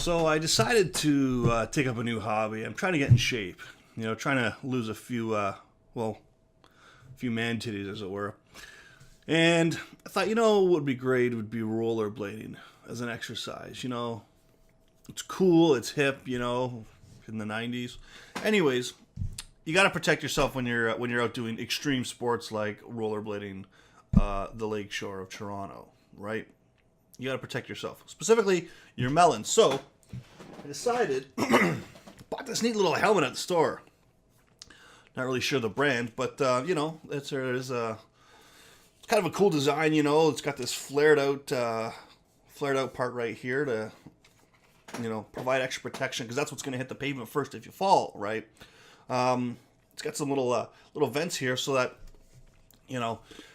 So I decided to take up a new hobby. I'm trying to get in shape. Trying to lose a few, few man titties, as it were. And I thought, what would be great would be rollerblading as an exercise. It's cool, it's hip, in the 90s. Anyways, you got to protect yourself when you're out doing extreme sports like rollerblading the lake shore of Toronto, right? You got to protect yourself, specifically your melons. So I decided, bought this neat little helmet at the store. Not really sure the brand, but it's kind of a cool design. It's got this flared out part right here to provide extra protection, because that's what's going to hit the pavement first if you fall, right? It's got some little vents here so that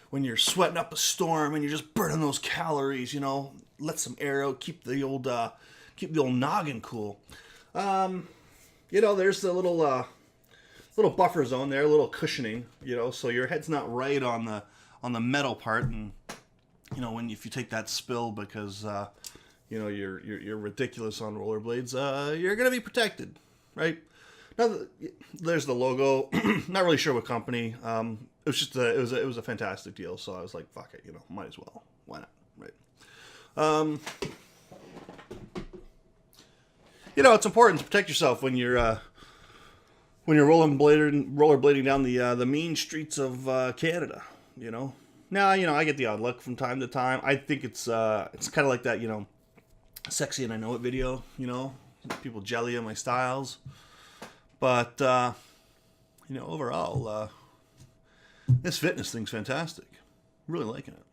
when you're sweating up a storm and you're just burning those calories, let some air out, keep the old noggin cool. There's the little buffer zone there, a little cushioning, so your head's not right on the metal part, and if you take that spill because you're ridiculous on rollerblades, you're gonna be protected, right? Now there's the logo. Not really sure what company. It was a fantastic deal, so I was like, fuck it, might as well. Why not, right? It's important to protect yourself when you're rollerblading down the mean streets of Canada. Now I get the odd look from time to time. I think it's kind of like that sexy and I know it video. People jelly at my styles, but overall, this fitness thing's fantastic. Really liking it.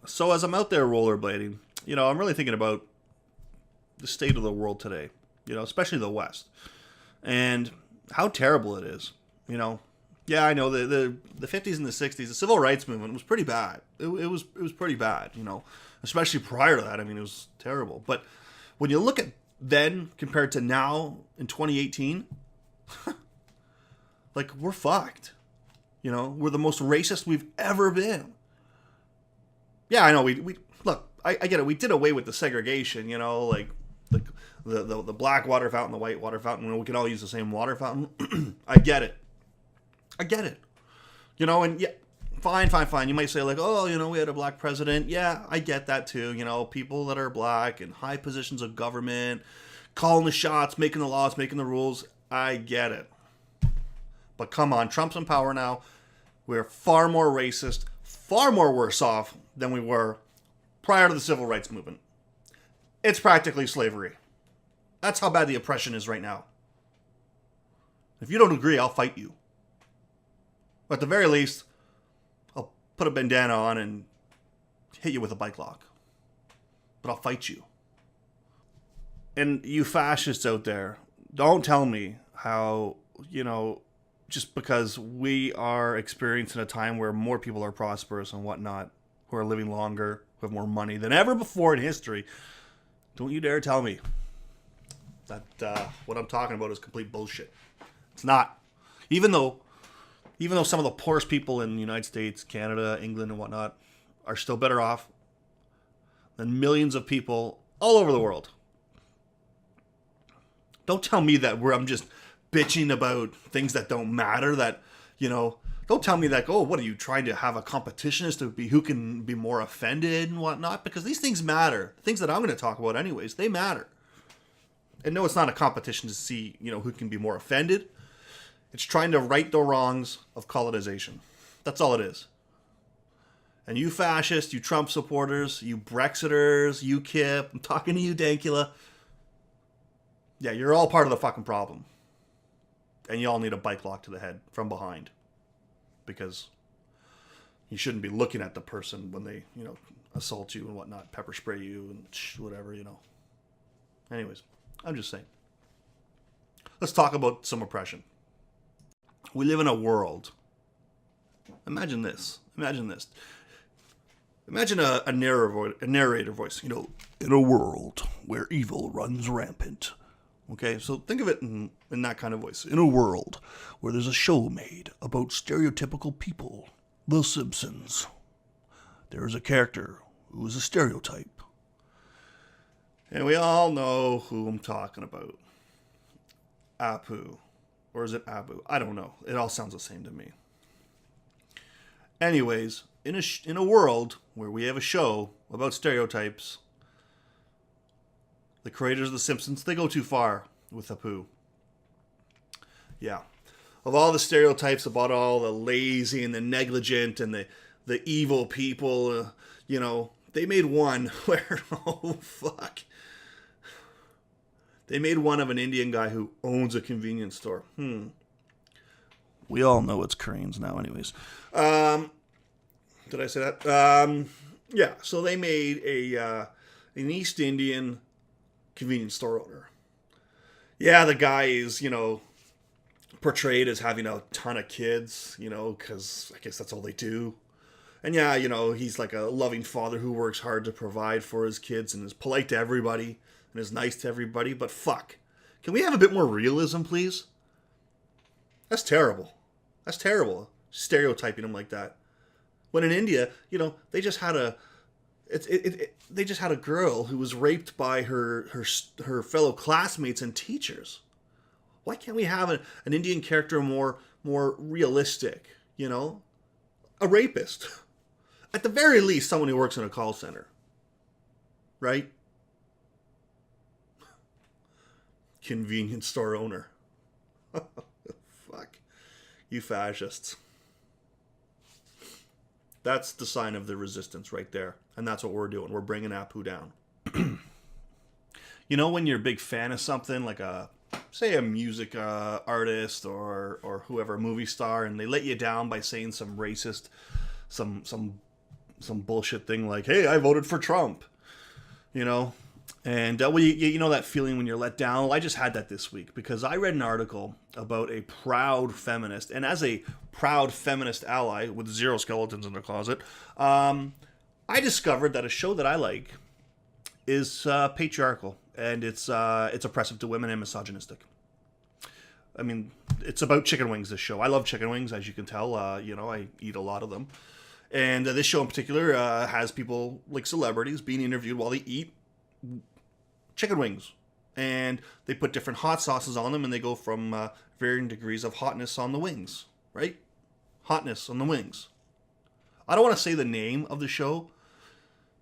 So as I'm out there rollerblading, I'm really thinking about the state of the world today. Especially the West, and how terrible it is. Yeah, I know the 50s and the 60s, the civil rights movement was pretty bad. It was pretty bad. Especially prior to that. I mean, it was terrible. But when you look at then compared to now in 2018, like, we're fucked. We're the most racist we've ever been. Yeah, I know. We look. I get it. We did away with the segregation. Like the black water fountain, the white water fountain. We can all use the same water fountain. I get it. And yeah, fine. You might say like, oh, we had a black president. Yeah, I get that too. People that are black in high positions of government, calling the shots, making the laws, making the rules. I get it. But come on, Trump's in power now. We're far more racist, far more worse off than we were prior to the civil rights movement. It's practically slavery. That's how bad the oppression is right now. If you don't agree, I'll fight you. At the very least, I'll put a bandana on and hit you with a bike lock. But I'll fight you. And you fascists out there, don't tell me how, just because we are experiencing a time where more people are prosperous and whatnot, who are living longer, who have more money than ever before in history, don't you dare tell me that what I'm talking about is complete bullshit. It's not. Even though some of the poorest people in the United States, Canada, England, and whatnot are still better off than millions of people all over the world. Don't tell me that I'm just bitching about things that don't matter, that, don't tell me that, what are you trying to have a competition as to be who can be more offended and whatnot? Because these things matter. Things that I'm going to talk about anyways, they matter. And no, it's not a competition to see, who can be more offended. It's trying to right the wrongs of colonization. That's all it is. And you fascists, you Trump supporters, you Brexiters, UKIP, I'm talking to you, Dankula. Yeah, you're all part of the fucking problem. And you all need a bike lock to the head from behind. Because you shouldn't be looking at the person when they, assault you and whatnot, pepper spray you and whatever, Anyways, I'm just saying. Let's talk about some oppression. We live in a world. Imagine this. Imagine a narrator voice, in a world where evil runs rampant. Okay, so think of it in that kind of voice. In a world where there's a show made about stereotypical people, The Simpsons, there is a character who is a stereotype. And we all know who I'm talking about. Apu. Or is it Abu? I don't know. It all sounds the same to me. Anyways, in a world where we have a show about stereotypes, the creators of The Simpsons, they go too far with Apu. Yeah. Of all the stereotypes about all the lazy and the negligent and the evil people, they made one where, oh, fuck. They made one of an Indian guy who owns a convenience store. We all know it's Koreans now, anyways. Did I say that? Yeah, so they made an East Indian convenience store owner. Yeah, the guy is, portrayed as having a ton of kids, because I guess that's all they do. And yeah, he's like a loving father who works hard to provide for his kids and is polite to everybody and is nice to everybody. But fuck, can we have a bit more realism, please? That's terrible. That's terrible. Stereotyping him like that. When in India, they just had they just had a girl who was raped by her fellow classmates and teachers. Why can't we have an Indian character more realistic? A rapist. At the very least, someone who works in a call center. Right? Convenience store owner. Fuck. You fascists. That's the sign of the resistance right there. And that's what we're doing. We're bringing Apu down. When you're a big fan of something, like say a music artist or whoever, a movie star, and they let you down by saying some racist, some bullshit thing like, hey, I voted for Trump. And that feeling when you're let down. Well, I just had that this week because I read an article about a proud feminist, and as a proud feminist ally with zero skeletons in their closet, I discovered that a show that I like is patriarchal, and it's oppressive to women and misogynistic. I mean, it's about chicken wings, this show. I love chicken wings, as you can tell. I eat a lot of them. And this show in particular has people, like celebrities, being interviewed while they eat chicken wings. And they put different hot sauces on them, and they go from varying degrees of hotness on the wings, right? Hotness on the wings. I don't want to say the name of the show,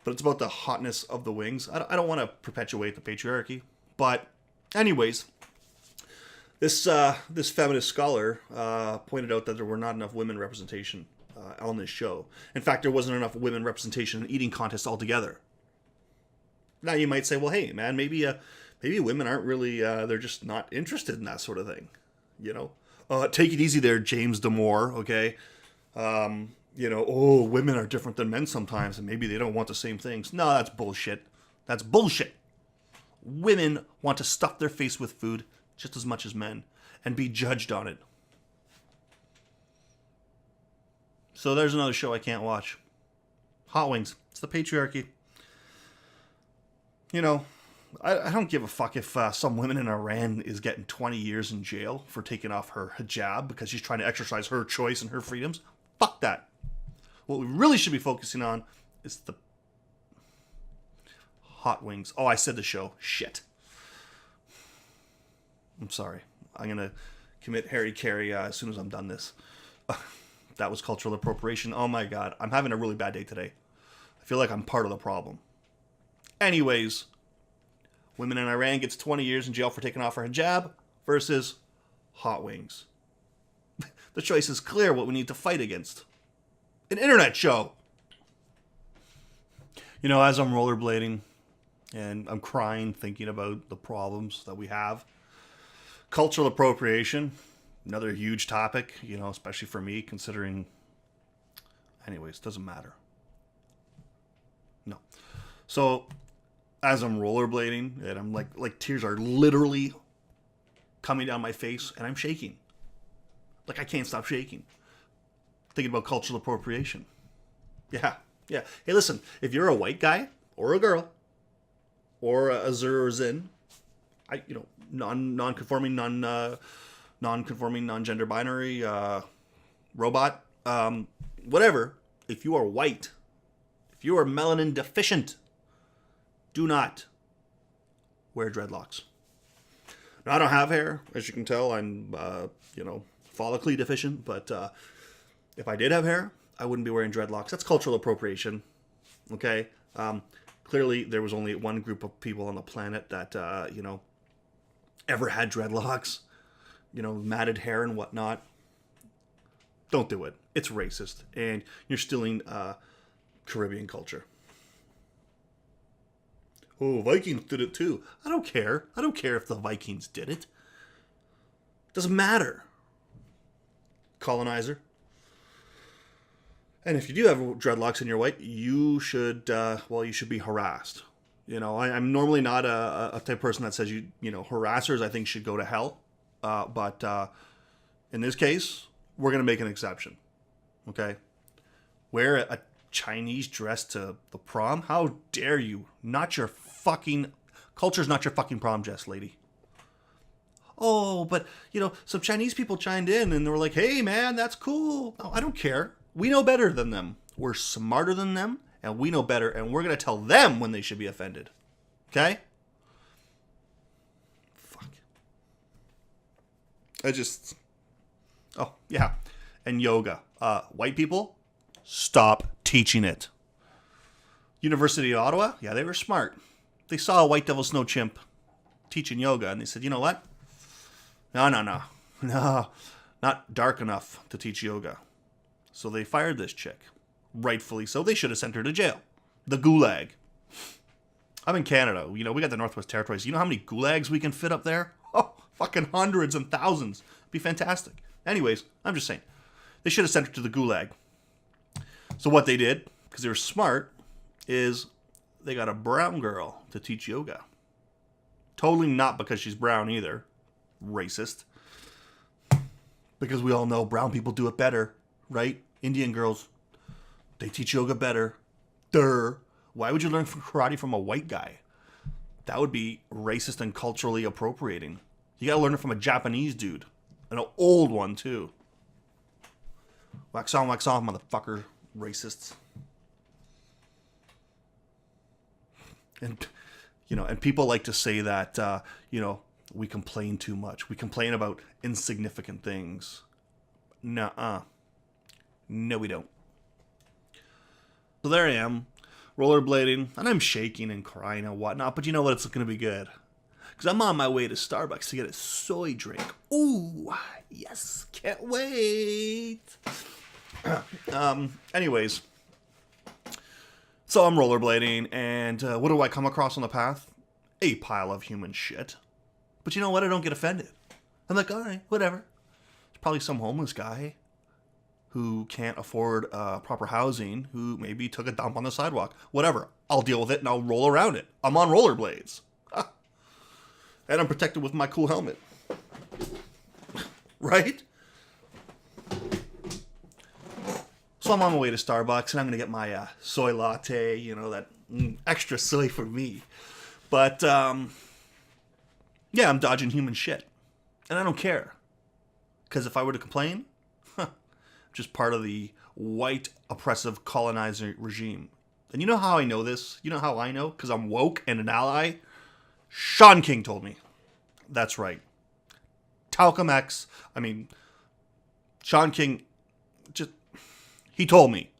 but it's about the hotness of the wings. I don't want to perpetuate the patriarchy. But anyways, this feminist scholar pointed out that there were not enough women representation on this show. In fact, there wasn't enough women representation in eating contests altogether. Now you might say, well, hey, man, maybe women aren't really, they're just not interested in that sort of thing. Take it easy there, James Damore, okay? Women are different than men sometimes, and maybe they don't want the same things. No, that's bullshit. That's bullshit. Women want to stuff their face with food just as much as men and be judged on it. So there's another show I can't watch. Hot Wings. It's the patriarchy. I don't give a fuck if some woman in Iran is getting 20 years in jail for taking off her hijab because she's trying to exercise her choice and her freedoms. Fuck that. What we really should be focusing on is the Hot Wings. Oh, I said the show. Shit. I'm sorry. I'm going to commit Harry Carey as soon as I'm done this. That was cultural appropriation. Oh my God. I'm having a really bad day today. I feel like I'm part of the problem. Anyways, women in Iran gets 20 years in jail for taking off her hijab versus Hot Wings. The choice is clear what we need to fight against. An internet show. As I'm rollerblading and I'm crying thinking about the problems that we have, cultural appropriation, another huge topic, especially for me, considering... Anyways, doesn't matter. No. So... as I'm rollerblading, and I'm like tears are literally coming down my face, and I'm shaking. Like, I can't stop shaking. Thinking about cultural appropriation. Yeah. Hey, listen, if you're a white guy, or a girl, or a Zer or Zin, non-conforming, non-gender binary, robot, whatever, if you are white, if you are melanin deficient, do not wear dreadlocks. Now, I don't have hair. As you can tell, I'm, follically deficient. But if I did have hair, I wouldn't be wearing dreadlocks. That's cultural appropriation. Okay? Clearly, there was only one group of people on the planet that, ever had dreadlocks. Matted hair and whatnot. Don't do it. It's racist. And you're stealing Caribbean culture. Oh, Vikings did it too. I don't care. I don't care if the Vikings did it. Doesn't matter. Colonizer. And if you do have dreadlocks and you're white, you should be harassed. I'm normally not a type of person that says harassers I think should go to hell. But in this case, we're going to make an exception. Okay? Wear a Chinese dress to the prom? How dare you? Culture's not your fucking prom dress, lady. Oh, but, some Chinese people chimed in and they were like, hey, man, that's cool. No, I don't care. We know better than them. We're smarter than them, and we know better, and we're going to tell them when they should be offended. Okay? Fuck. Oh, yeah. And yoga. White people, stop teaching it. University of Ottawa, yeah, they were smart. They saw a white devil snow chimp teaching yoga, and they said, you know what? No, not dark enough to teach yoga. So they fired this chick. Rightfully so. They should have sent her to jail. The gulag. I'm in Canada. We got the Northwest Territories. You know how many gulags we can fit up there? Oh, fucking hundreds and thousands. It'd be fantastic. Anyways, I'm just saying. They should have sent her to the gulag. So what they did, because they were smart, is they got a brown girl to teach yoga. Totally not because she's brown either. Racist. Because we all know brown people do it better, right? Indian girls, they teach yoga better. Durr. Why would you learn karate from a white guy? That would be racist and culturally appropriating. You gotta learn it from a Japanese dude. An old one, too. Wax on, motherfucker. Racists. And, and people like to say that, we complain too much. We complain about insignificant things. Nuh-uh. No, we don't. So there I am, rollerblading, and I'm shaking and crying and whatnot, but you know what? It's going to be good. Because I'm on my way to Starbucks to get a soy drink. Ooh, yes, can't wait. Anyways, so I'm rollerblading, and what do I come across on the path? A pile of human shit. But you know what? I don't get offended. I'm like, all right, whatever. It's probably some homeless guy who can't afford proper housing, who maybe took a dump on the sidewalk. Whatever. I'll deal with it, and I'll roll around it. I'm on rollerblades. And I'm protected with my cool helmet. Right? So I'm on my way to Starbucks, and I'm going to get my soy latte, that extra soy for me. But, yeah, I'm dodging human shit. And I don't care. Because if I were to complain, I'm just part of the white oppressive colonizer regime. And you know how I know this? You know how I know? Because I'm woke and an ally? Sean King told me. That's right. Sean King, he told me.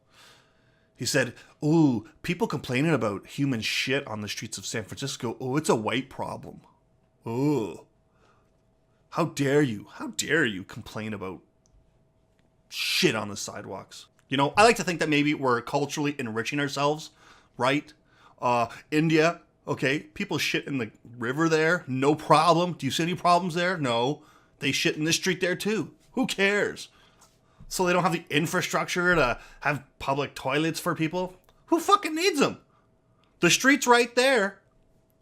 He said, ooh, people complaining about human shit on the streets of San Francisco. Oh, it's a white problem. Ooh. How dare you? How dare you complain about shit on the sidewalks? I like to think that maybe we're culturally enriching ourselves, right? India, okay, people shit in the river there, no problem. Do you see any problems there? No. They shit in this street there too. Who cares? So they don't have the infrastructure to have public toilets for people? Who fucking needs them? The street's right there.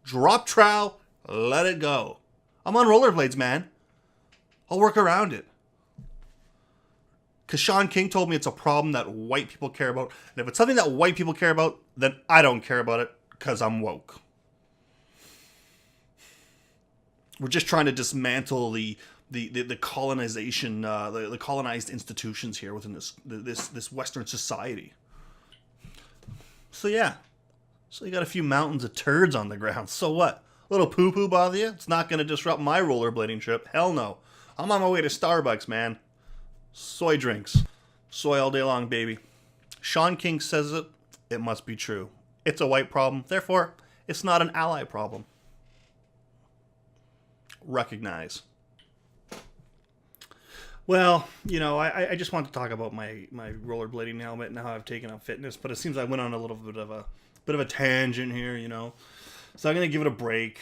Drop trowel, let it go. I'm on rollerblades, man. I'll work around it. Because Sean King told me it's a problem that white people care about. And if it's something that white people care about, then I don't care about it because I'm woke. We're just trying to dismantle the colonization, the colonized institutions here within this Western society. So yeah. So you got a few mountains of turds on the ground. So what? Little poo-poo bother you? It's not going to disrupt my rollerblading trip. Hell no. I'm on my way to Starbucks, man. Soy drinks. Soy all day long, baby. Sean King says it. It must be true. It's a white problem. Therefore, it's not an ally problem. Recognize. Well, you know, I just want to talk about my rollerblading helmet and how I've taken up fitness, but it seems I went on a little bit of a tangent here, you know. So I'm gonna give it a break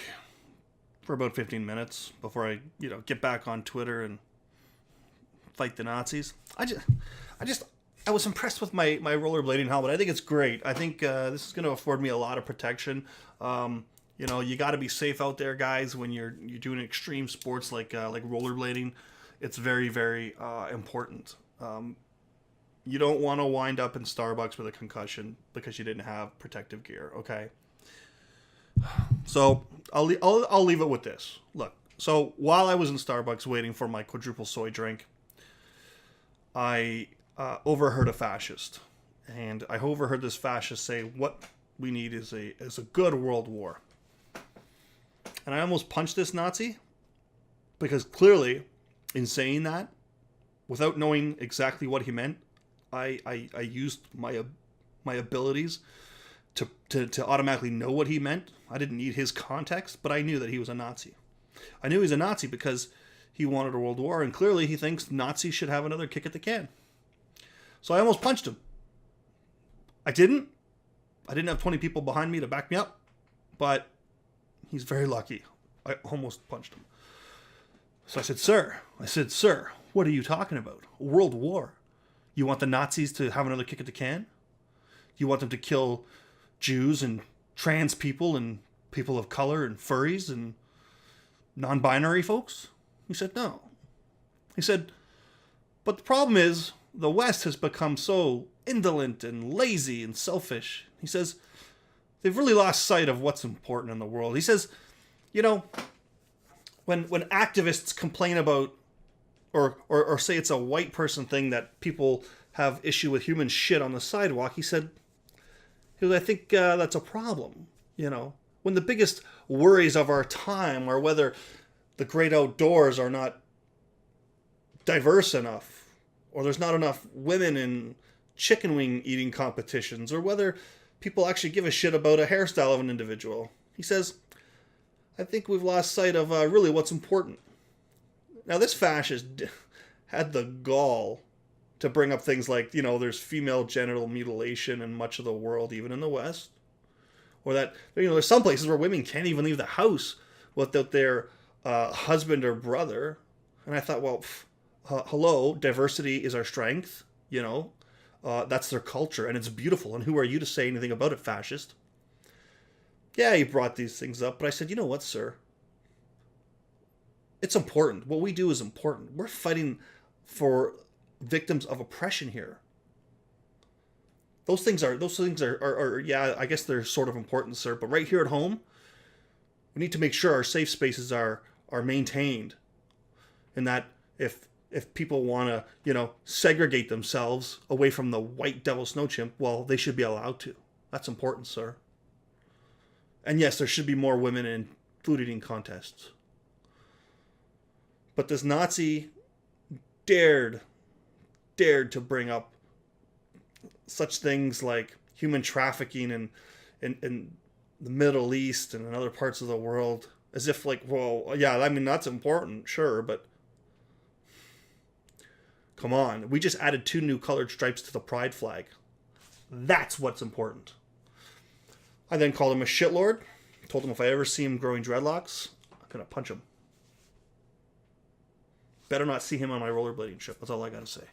for about 15 minutes before I, you know, get back on Twitter and fight the Nazis. I was impressed with my rollerblading helmet. I think it's great. I think this is going to afford me a lot of protection. You know, you got to be safe out there, guys, when you're doing extreme sports like rollerblading. It's very, very important. You don't want to wind up in Starbucks with a concussion because you didn't have protective gear, okay? So I'll leave it with this. Look, so while I was in Starbucks waiting for my quadruple soy drink, I overheard a fascist. And I overheard this fascist say, what we need is a good world war. And I almost punched this Nazi because clearly, in saying that, without knowing exactly what he meant, I used my abilities to automatically know what he meant. I didn't need his context, but I knew that he was a Nazi. I knew he was a Nazi because he wanted a world war, and clearly he thinks Nazis should have another kick at the can. So I almost punched him. I didn't have 20 people behind me to back me up, but he's very lucky. I almost punched him. So I said, sir, what are you talking about? A world war? You want the Nazis to have another kick at the can? You want them to kill Jews and trans people and people of color and furries and non-binary folks? He said, no. He said, but the problem is the West has become so indolent and lazy and selfish. He says, they've really lost sight of what's important in the world. He says, you know, when activists complain about or say it's a white person thing that people have issue with human shit on the sidewalk, he said, I think that's a problem, you know. When the biggest worries of our time are whether the great outdoors are not diverse enough, or there's not enough women in chicken wing eating competitions, or whether people actually give a shit about a hairstyle of an individual. He says, I think we've lost sight of really what's important. Now, this fascist had the gall to bring up things like, you know, there's female genital mutilation in much of the world, even in the West. Or that, you know, there's some places where women can't even leave the house without their husband or brother. And I thought, well, hello, diversity is our strength, you know. That's their culture, and it's beautiful. And who are you to say anything about it, fascist? Yeah, he brought these things up, but I said, you know what, sir? It's important. What we do is important. We're fighting for victims of oppression here. Those things are yeah, I guess they're sort of important, sir. But right here at home, we need to make sure our safe spaces are maintained, and that if people want to, you know, segregate themselves away from the white devil snow chimp, well, they should be allowed to. That's important, sir. And yes, there should be more women in food eating contests. But this Nazi dared to bring up such things like human trafficking in the Middle East and in other parts of the world, as if like, well, yeah, I mean, that's important, sure, but come on. We just added 2 new colored stripes to the pride flag. That's what's important. I then called him a shitlord. Told him if I ever see him growing dreadlocks, I'm going to punch him. Better not see him on my rollerblading trip. That's all I got to say.